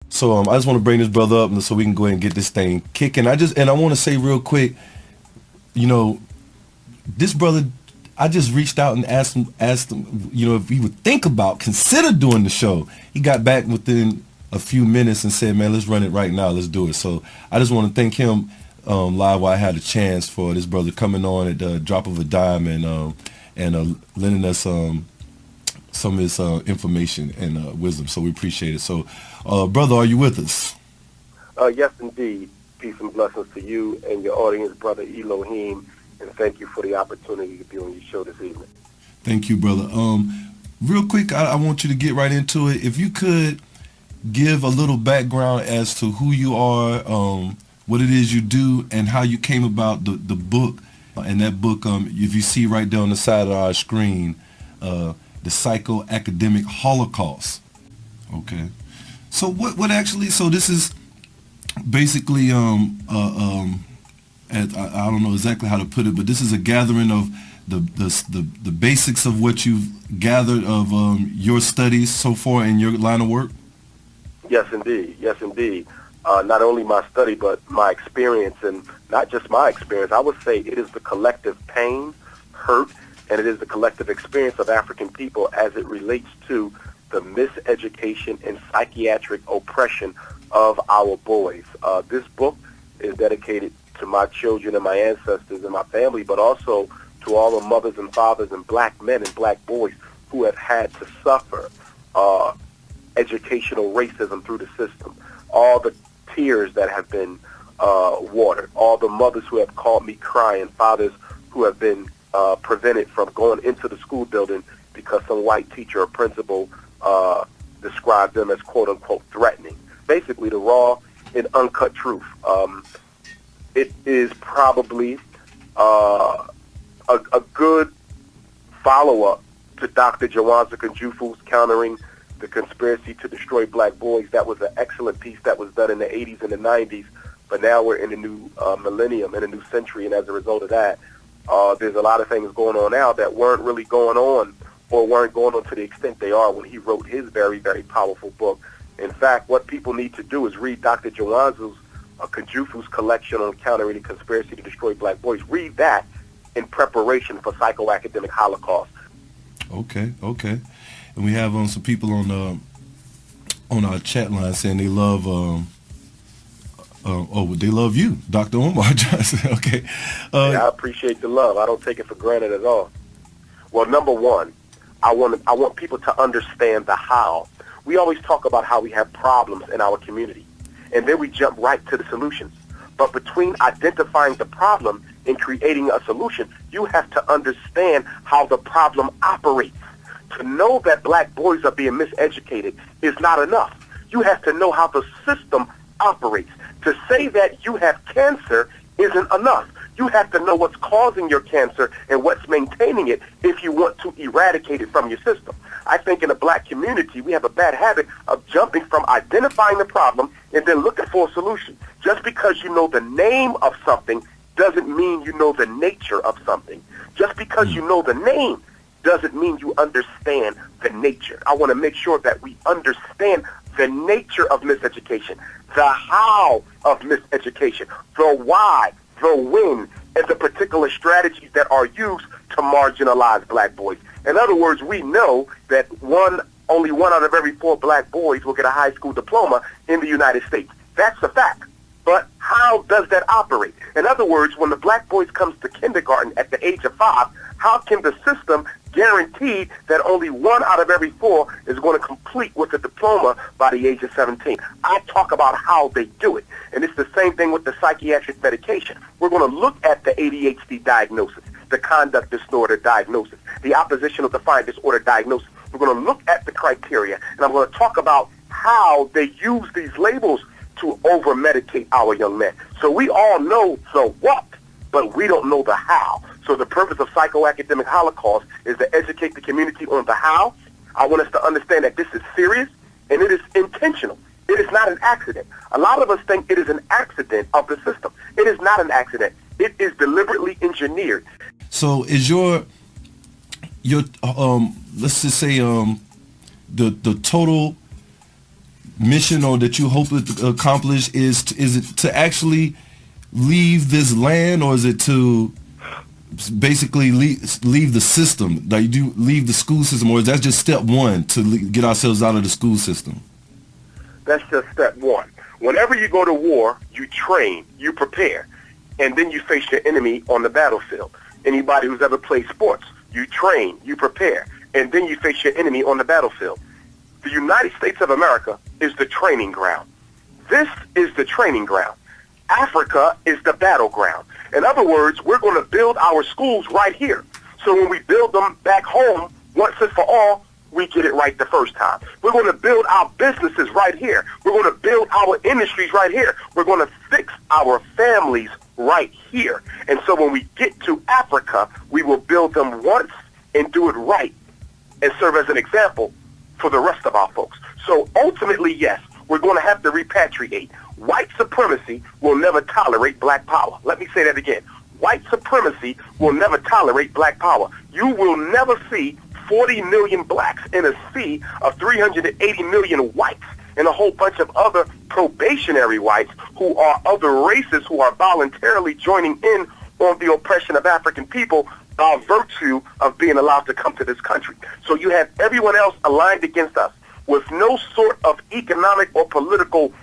So I just want to bring this brother up so we can go ahead and get this thing kicking. I want to say real quick, you know, this brother, I just reached out and asked him, if he would consider doing the show. He got back within a few minutes and said, man, let's run it right now. Let's do it. So I just want to thank him live while I had a chance for this brother coming on at the drop of a dime and lending us some of his information and wisdom. So we appreciate it. So, brother, are you with us? Yes, indeed. Peace and blessings to you and your audience, Brother Elohim, and thank you for the opportunity to be on your show this evening. Thank you, brother. Real quick, I want you to get right into it. If you could give a little background as to who you are, what it is you do, and how you came about the book. And that book, if you see right there on the side of our screen, the Psychoacademic Holocaust. Okay. So what actually, so this is basically, I don't know exactly how to put it, but this is a gathering of the basics of what you've gathered of your studies so far in your line of work? Yes, indeed. Yes, indeed. Not only my study, but my experience, and not just my experience. I would say it is the collective pain, hurt, and it is the collective experience of African people as it relates to the miseducation and psychiatric oppression of our boys. This book is dedicated to my children and my ancestors and my family, but also to all the mothers and fathers and black men and black boys who have had to suffer educational racism through the system. All the tears that have been watered, all the mothers who have called me crying, fathers who have been prevented from going into the school building because some white teacher or principal described them as quote-unquote threatening. Basically, the raw and uncut truth. It is probably a good follow-up to Dr. Jawanza Kunjufu's Countering the Conspiracy to Destroy Black Boys. That was an excellent piece that was done in the 80s and the 90s, but now we're in a new millennium, in a new century, and as a result of that, there's a lot of things going on now that weren't really going on or weren't going on to the extent they are when he wrote his very, very powerful book. In fact, what people need to do is read Dr. Jawanza's Kunjufu's collection on Countering the Conspiracy to Destroy Black Boys. Read that in preparation for Psychoacademic Holocaust. Okay. And we have some people on our chat line saying they love they love you, Dr. Umar Johnson. Okay. I appreciate the love. I don't take it for granted at all. Well, number one, I want people to understand the how. We always talk about how we have problems in our community, and then we jump right to the solutions. But between identifying the problem and creating a solution, you have to understand how the problem operates. To know that black boys are being miseducated is not enough. You have to know how the system operates. To say that you have cancer isn't enough. You have to know what's causing your cancer and what's maintaining it if you want to eradicate it from your system. I think in the black community, we have a bad habit of jumping from identifying the problem and then looking for a solution. Just because you know the name of something doesn't mean you know the nature of something. Just because you know the name doesn't mean you understand the nature. I want to make sure that we understand the nature of miseducation, the how of miseducation, the why, the when, and the particular strategies that are used to marginalize black boys. In other words, we know that only one out of every 4 black boys will get a high school diploma in the United States. That's a fact. But how does that operate? In other words, when the black boys comes to kindergarten at the age of 5, how can the system guarantee that only 1 out of every 4 is going to complete with a diploma by the age of 17? I talk about how they do it. And it's the same thing with the psychiatric medication. We're going to look at the ADHD diagnosis, the conduct disorder diagnosis, the oppositional defiant disorder diagnosis. We're going to look at the criteria, and I'm going to talk about how they use these labels to over-medicate our young men. So we all know the what, but we don't know the how. So the purpose of Psychoacademic Holocaust is to educate the community on the how. I want us to understand that this is serious and it is intentional. It is not an accident. A lot of us think it is an accident of the system. It is not an accident. It is deliberately engineered. So is your let's just say the total mission or that you hope to accomplish is it to actually leave this land, or is it to basically leave the system? Like, you leave the school system, or is that just step one to get ourselves out of the school system? That's just step one. Whenever you go to war, you train, you prepare, and then you face your enemy on the battlefield. Anybody who's ever played sports, you train, you prepare, and then you face your enemy on the battlefield. The United States of America is the training ground. This is the training ground. Africa is the battleground. In other words, we're going to build our schools right here. So when we build them back home, once and for all, we get it right the first time. We're going to build our businesses right here. We're going to build our industries right here. We're going to fix our families right here. And so when we get to Africa, we will build them once and do it right and serve as an example for the rest of our folks. So ultimately, yes, we're going to have to repatriate. White supremacy will never tolerate black power. Let me say that again. White supremacy will never tolerate black power. You will never see 40 million blacks in a sea of 380 million whites and a whole bunch of other probationary whites who are other races who are voluntarily joining in on the oppression of African people by virtue of being allowed to come to this country. So you have everyone else aligned against us with no sort of economic or political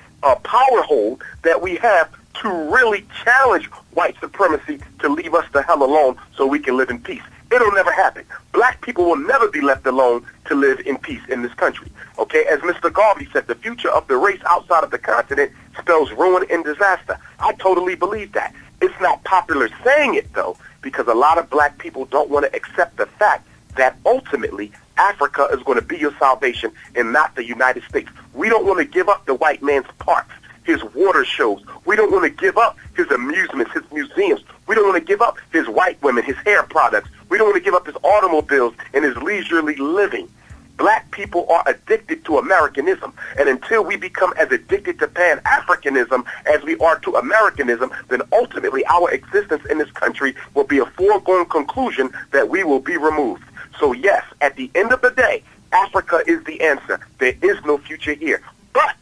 power hold that we have to really challenge white supremacy to leave us the hell alone so we can live in peace. It'll never happen. Black people will never be left alone to live in peace in this country. Okay, as Mr. Garvey said, the future of the race outside of the continent spells ruin and disaster. I totally believe that. It's not popular saying it, though, because a lot of black people don't want to accept the fact that ultimately Africa is going to be your salvation and not the United States. We don't want to give up the white man's parks, his water shows. We don't want to give up his amusements, his museums. We don't want to give up his white women, his hair products. We don't want to give up his automobiles and his leisurely living. Black people are addicted to Americanism, and until we become as addicted to Pan-Africanism as we are to Americanism, then ultimately our existence in this country will be a foregone conclusion that we will be removed. So yes, at the end of the day, Africa is the answer. There is no future here, but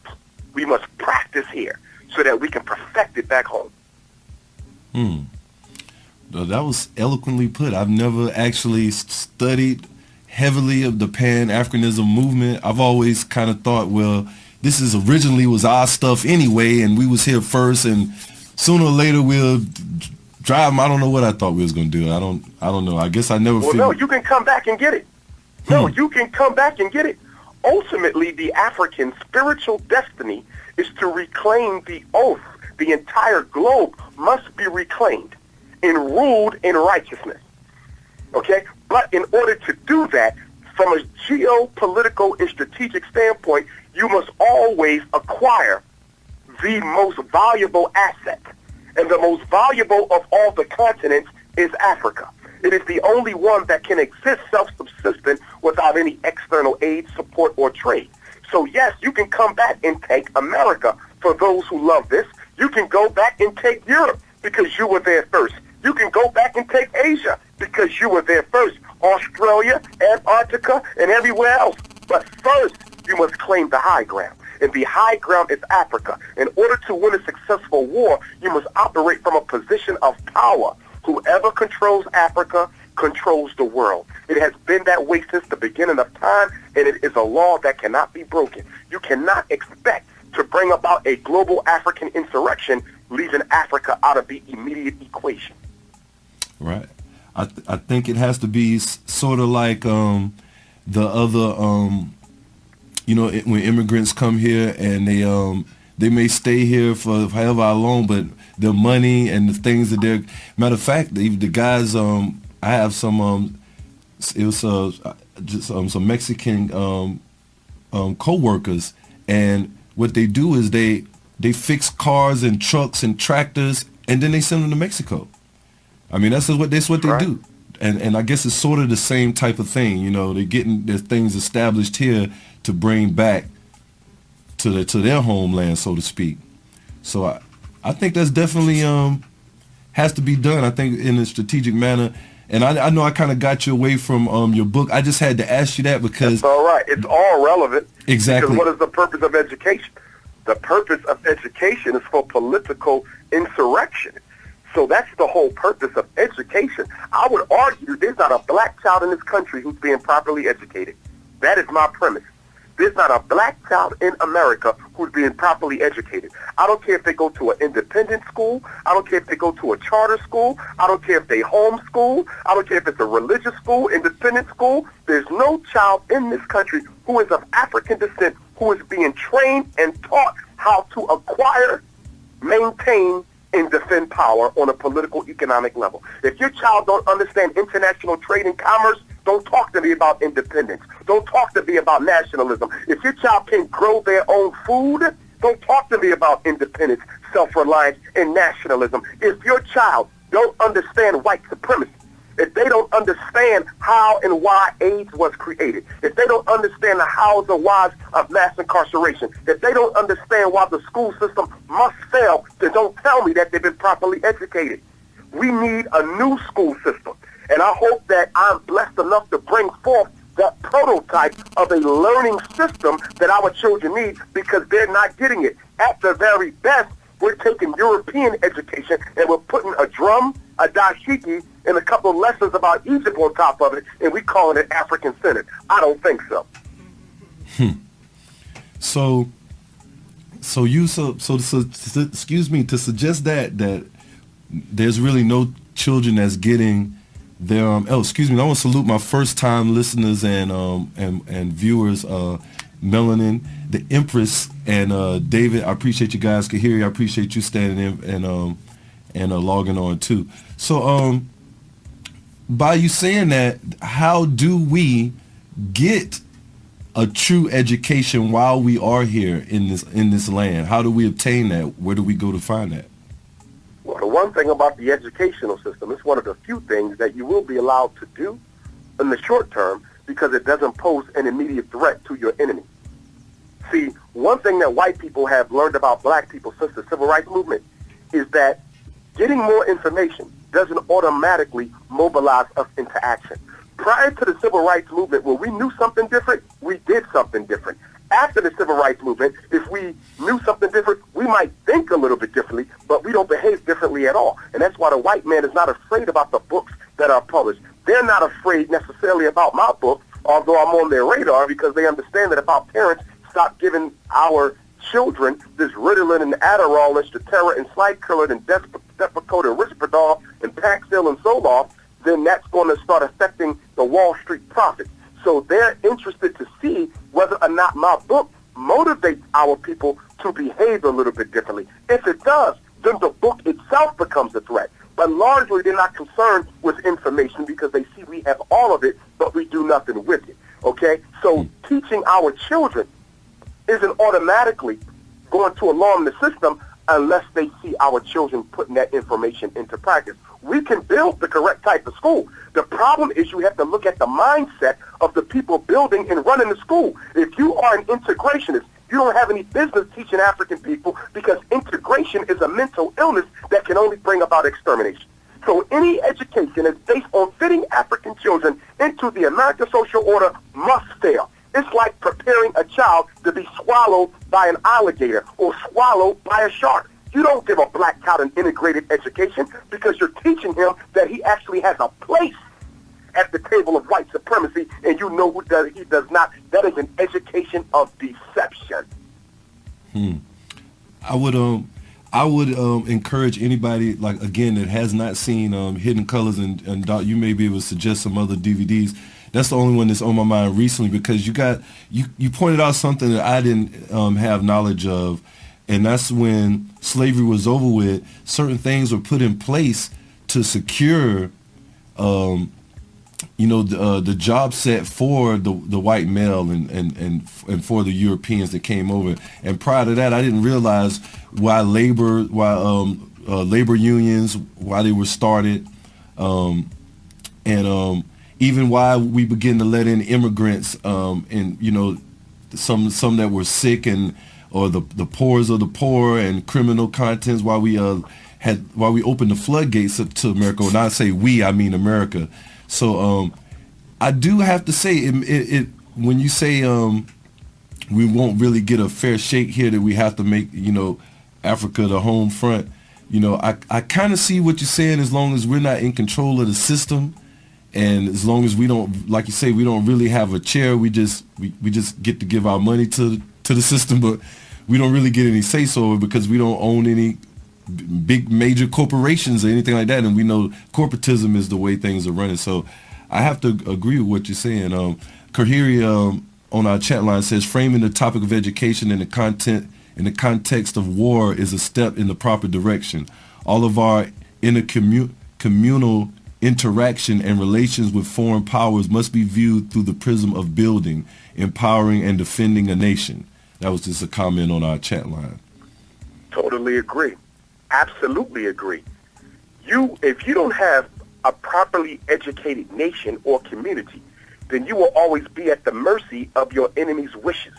we must practice here so that we can perfect it back home. That was eloquently put. I've never actually studied heavily of the Pan-Africanism movement. I've always kind of thought, well, this is originally was our stuff anyway, and we was here first, and sooner or later we'll drive them. I don't know what I thought we was going to do. I don't know. I guess I never figured. No, you can come back and get it. No, you can come back and get it. Ultimately, the African spiritual destiny is to reclaim the oath. The entire globe must be reclaimed and ruled in righteousness. Okay? But in order to do that, from a geopolitical and strategic standpoint, you must always acquire the most valuable asset. And the most valuable of all the continents is Africa. It is the only one that can exist self-subsistent without any external aid, support, or trade. So yes, you can come back and take America for those who love this. You can go back and take Europe because you were there first. You can go back and take Asia because you were there first. Australia, Antarctica, and everywhere else. But first, you must claim the high ground. And the high ground is Africa. In order to win a successful war, you must operate from a position of power. Whoever controls Africa controls the world. It has been that way since the beginning of time, and it is a law that cannot be broken. You cannot expect to bring about a global African insurrection leaving Africa out of the immediate equation. Right. I think it has to be sort of like the other, when immigrants come here and they may stay here for however long, but their money and the things that they're, matter of fact, the guys, I have some, it was just some Mexican co-workers, and what they do is they fix cars and trucks and tractors, and then they send them to Mexico. I mean, that's what they do. And I guess it's sort of the same type of thing. They're getting their things established here to bring back to their homeland, so to speak. So I think that's definitely has to be done. I think in a strategic manner, And I know I kind of got you away from your book. I just had to ask you that because it's all right. It's all relevant. Exactly. Because what is the purpose of education? The purpose of education is for political insurrection. So that's the whole purpose of education. I would argue there's not a black child in this country who's being properly educated. That is my premise. There's not a black child in America who's being properly educated. I don't care if they go to an independent school. I don't care if they go to a charter school. I don't care if they homeschool. I don't care if it's a religious school, independent school. There's no child in this country who is of African descent who is being trained and taught how to acquire, maintain, and defend power on a political, economic level. If your child don't understand international trade and commerce, don't talk to me about independence. Don't talk to me about nationalism. If your child can't grow their own food, don't talk to me about independence, self-reliance, and nationalism. If your child don't understand white supremacy, if they don't understand how and why AIDS was created, if they don't understand the hows and whys of mass incarceration, if they don't understand why the school system must fail, then don't tell me that they've been properly educated. We need a new school system. And I hope that I'm blessed enough to bring forth that prototype of a learning system that our children need, because they're not getting it. At the very best, we're taking European education and we're putting a drum, a dashiki, and a couple of lessons about Egypt on top of it, and we calling it African-centered. I don't think so. Excuse me, to suggest that there's really no children that's getting their I want to salute my first time listeners and viewers, Melanin, the Empress, and David. I appreciate you guys can hear you. I appreciate you standing in and logging on too. So by you saying that, how do we get a true education while we are here in this land? How do we obtain that? Where do we go to find that? Well, the one thing about the educational system, it's one of the few things that you will be allowed to do in the short term because it doesn't pose an immediate threat to your enemy. See, one thing that white people have learned about black people since the civil rights movement is that getting more information doesn't automatically mobilize us into action. Prior to the civil rights movement, when we knew something different, we did something different. After the civil rights movement, if we knew something different, we might think a little bit differently, but we don't behave differently at all. And that's why the white man is not afraid about the books that are published. They're not afraid necessarily about my book, although I'm on their radar, because they understand that if our parents stop giving our children this Ritalin and Adderall and Strattera and Slycurlin and Depakote and Risperdal and Paxil and Zoloft, then that's going to start affecting the Wall Street profits. So they're interested to see whether or not my book motivates our people to behave a little bit differently. If it does, then the book itself becomes a threat. But largely, they're not concerned with information because they see we have all of it, but we do nothing with it. Okay? So teaching our children isn't automatically going to alarm the system unless they see our children putting that information into practice. We can build the correct type of school. The problem is you have to look at the mindset of the people building and running the school. If you are an integrationist, you don't have any business teaching African people because integration is a mental illness that can only bring about extermination. So any education that's based on fitting African children into the American social order must fail. It's like preparing a child to be swallowed by an alligator or swallowed by a shark. You don't give a black child an integrated education because you're teaching him that he actually has a place at the table of white supremacy, and you know he does not. That is an education of deception. I would encourage anybody, like, again, that has not seen Hidden Colors, and Doc, you may be able to suggest some other DVDs. That's the only one that's on my mind recently because you pointed out something that I didn't have knowledge of, and that's when slavery was over with, certain things were put in place to secure the job set for the white male and for the Europeans that came over. And prior to that, I didn't realize why labor unions, why they were started, and even why we begin to let in immigrants, and some that were sick or the poorest of the poor and criminal contents, why we we opened the floodgates to America. When I say we, I mean America. So I do have to say, when you say we won't really get a fair shake here, that we have to make, Africa the home front, I kind of see what you're saying, as long as we're not in control of the system, and as long as we don't, like you say, we don't really have a chair, we just get to give our money to the system, but we don't really get any say so, because we don't own any big major corporations or anything like that, and we know corporatism is the way things are running. So I have to agree with what you're saying. Kahiri on our chat line says, framing the topic of education in the context of war is a step in the proper direction. All of our communal interaction and relations with foreign powers must be viewed through the prism of building, empowering, and defending a nation. That was just a comment on our chat line. Totally agree. Absolutely agree. If you don't have a properly educated nation or community, then you will always be at the mercy of your enemy's wishes.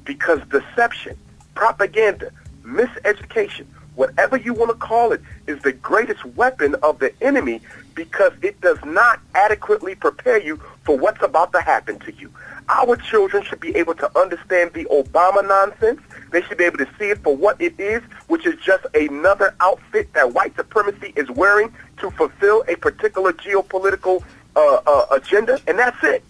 Because deception, propaganda, miseducation, whatever you want to call it, is the greatest weapon of the enemy, because it does not adequately prepare you for what's about to happen to you. Our children should be able to understand the Obama nonsense. They should be able to see it for what it is, which is just another outfit that white supremacy is wearing to fulfill a particular geopolitical agenda, and that's it.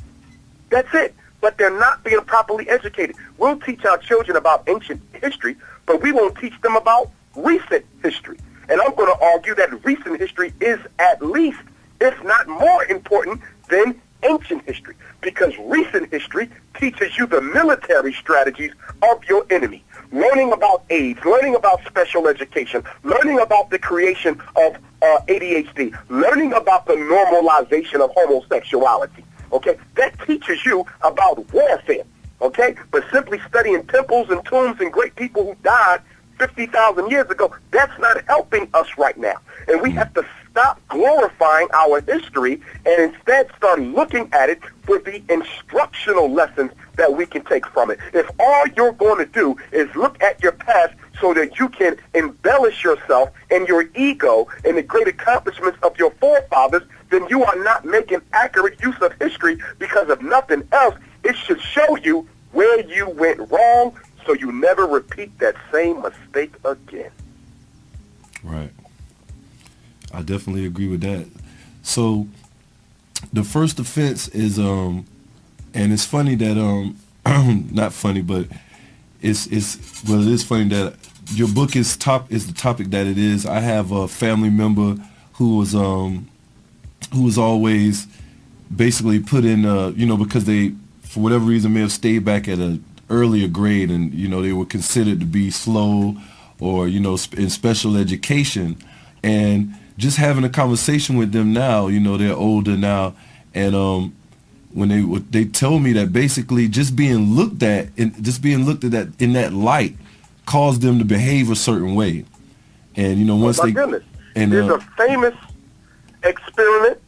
That's it. But they're not being properly educated. We'll teach our children about ancient history, but we won't teach them about recent history. And I'm going to argue that recent history is at least, if not more important than ancient history, because recent history teaches you the military strategies of your enemy. Learning about AIDS, learning about special education, learning about the creation of ADHD, learning about the normalization of homosexuality, okay? That teaches you about warfare, okay? But simply studying temples and tombs and great people who died 50,000 years ago, that's not helping us right now. And we have to stop glorifying our history and instead start looking at it for the instructional lessons that we can take from it. If all you're going to do is look at your past so that you can embellish yourself and your ego and the great accomplishments of your forefathers, then you are not making accurate use of history, because of nothing else, it should show you where you went wrong, so you never repeat that same mistake again. Right. I definitely agree with that. So the first offense is, and it's funny that, not funny, but it is funny that your book is the topic that it is. I have a family member who was always basically put in, because they, for whatever reason, may have stayed back at an earlier grade, and they were considered to be slow, or in special education. And just having a conversation with them now, they're older now, and when they told me that basically just being looked at in that light caused them to behave a certain way. And once goodness. And there's a famous experiment.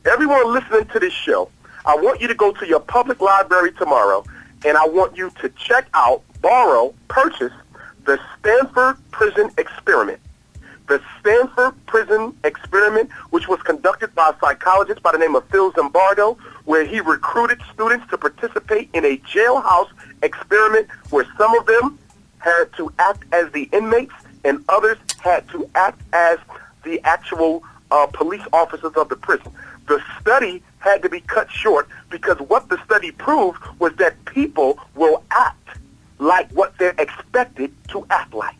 Everyone listening to this show, I want you to go to your public library tomorrow, and I want you to check out, purchase the Stanford Prison Experiment. The Stanford Prison Experiment, which was conducted by a psychologist by the name of Phil Zimbardo, where he recruited students to participate in a jailhouse experiment where some of them had to act as the inmates and others had to act as the actual police officers of the prison. The study had to be cut short because what the study proved was that people will act like what they're expected to act like.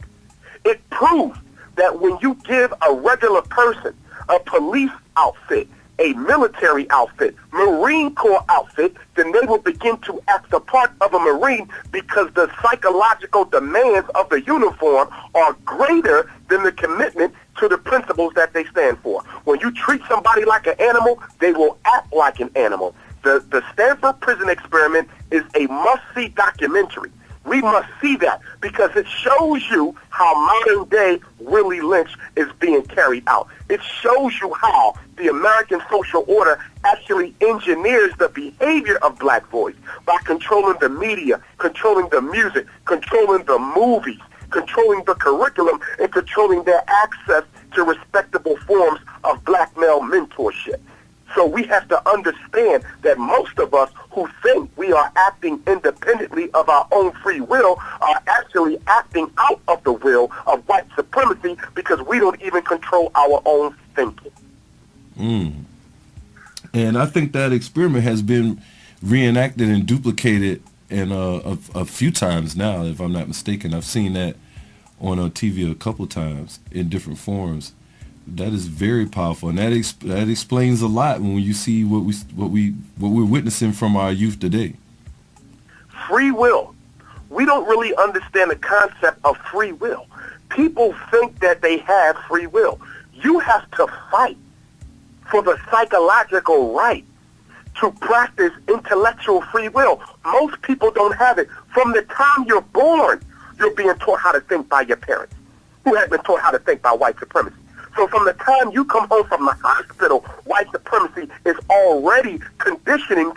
It proved that when you give a regular person a police outfit, a military outfit, Marine Corps outfit, then they will begin to act the part of a Marine, because the psychological demands of the uniform are greater than the commitment to the principles that they stand for. When you treat somebody like an animal, they will act like an animal. The Stanford Prison Experiment is a must-see documentary. We must see that, because it shows you how modern day Willie Lynch is being carried out. It shows you how the American social order actually engineers the behavior of black boys by controlling the media, controlling the music, controlling the movies, controlling the curriculum, and controlling their access to respectable forms of black male mentorship. So we have to understand that most of us who think we are acting independently of our own free will are actually acting out of the will of white supremacy because we don't even control our own thinking. And I think that experiment has been reenacted and duplicated in a few times now, if I'm not mistaken. I've seen that on TV a couple times in different forms. That is very powerful, and that explains a lot when you see what we're witnessing from our youth today. Free will. We don't really understand the concept of free will. People think that they have free will. You have to fight for the psychological right to practice intellectual free will. Most people don't have it. From the time you're born, you're being taught how to think by your parents, who have been taught how to think by white supremacy. So from the time you come home from the hospital, white supremacy is already conditioning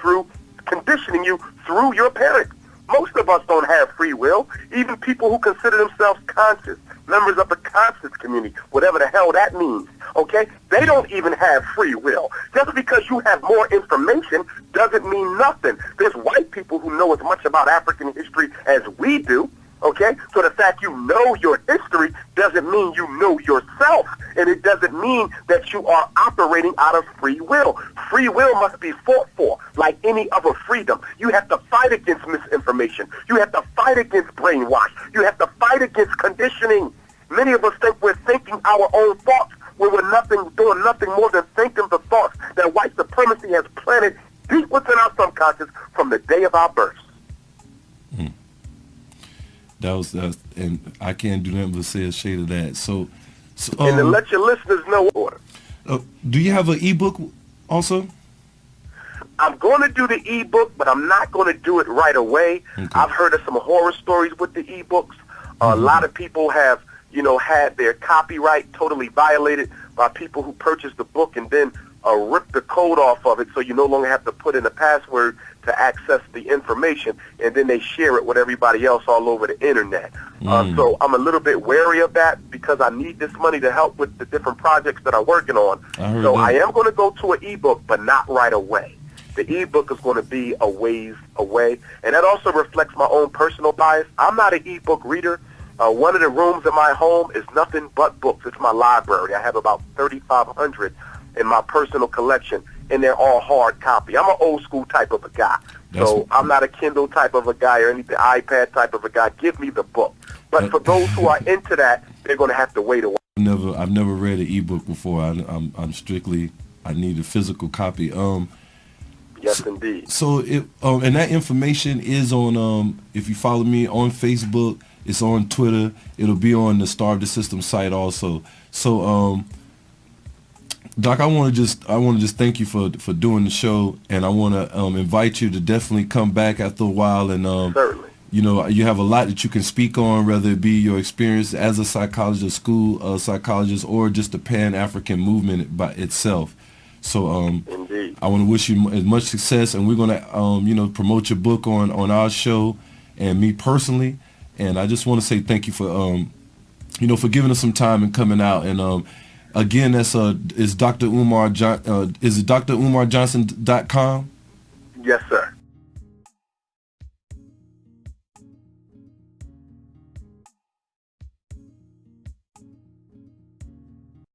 you through your parents. Most of us don't have free will. Even people who consider themselves conscious, members of the conscious community, whatever the hell that means, okay? They don't even have free will. Just because you have more information doesn't mean nothing. There's white people who know as much about African history as we do. Okay? So the fact you know your history doesn't mean you know yourself, and it doesn't mean that you are operating out of free will. Free will must be fought for like any other freedom. You have to fight against misinformation. You have to fight against brainwash. You have to fight against conditioning. Many of us think we're thinking our own thoughts when we're doing nothing more than thinking the thoughts that white supremacy has planted deep within our subconscious from the day of our birth. That was, and I can't do nothing but say a shade of that. So and to let your listeners know, do you have an ebook also? I'm going to do the ebook, but I'm not going to do it right away. Okay. I've heard of some horror stories with the ebooks. A lot of people have, had their copyright totally violated by people who purchased the book and then ripped the code off of it, so you no longer have to put in a password to access the information, and then they share it with everybody else all over the internet. So I'm a little bit wary of that because I need this money to help with the different projects that I'm working on. So I am going to go to an ebook, but not right away. The ebook is going to be a ways away, and that also reflects my own personal bias. I'm not an ebook reader. One of the rooms in my home is nothing but books. It's my library. I have about 3,500 in my personal collection, and they're all hard copy. I'm an old school type of a guy. So I'm not a Kindle type of a guy or anything, iPad type of a guy. Give me the book. But for those who are into that, they're going to have to wait a while. I've never read an ebook before. I'm strictly, I need a physical copy. Yes, indeed. So and that information is on, if you follow me on Facebook, it's on Twitter. It'll be on the Starve the System site also. So, Doc, I want to just thank you for doing the show, and I want to invite you to definitely come back after a while. And certainly, you have a lot that you can speak on, whether it be your experience as a psychologist, school psychologist, or just the Pan-African movement by itself. So indeed, I want to wish you as much success, and we're going to promote your book on our show, and me personally. And I just want to say thank you for for giving us some time and coming out. And again, that's is Dr. Umar is it drumarjohnson.com?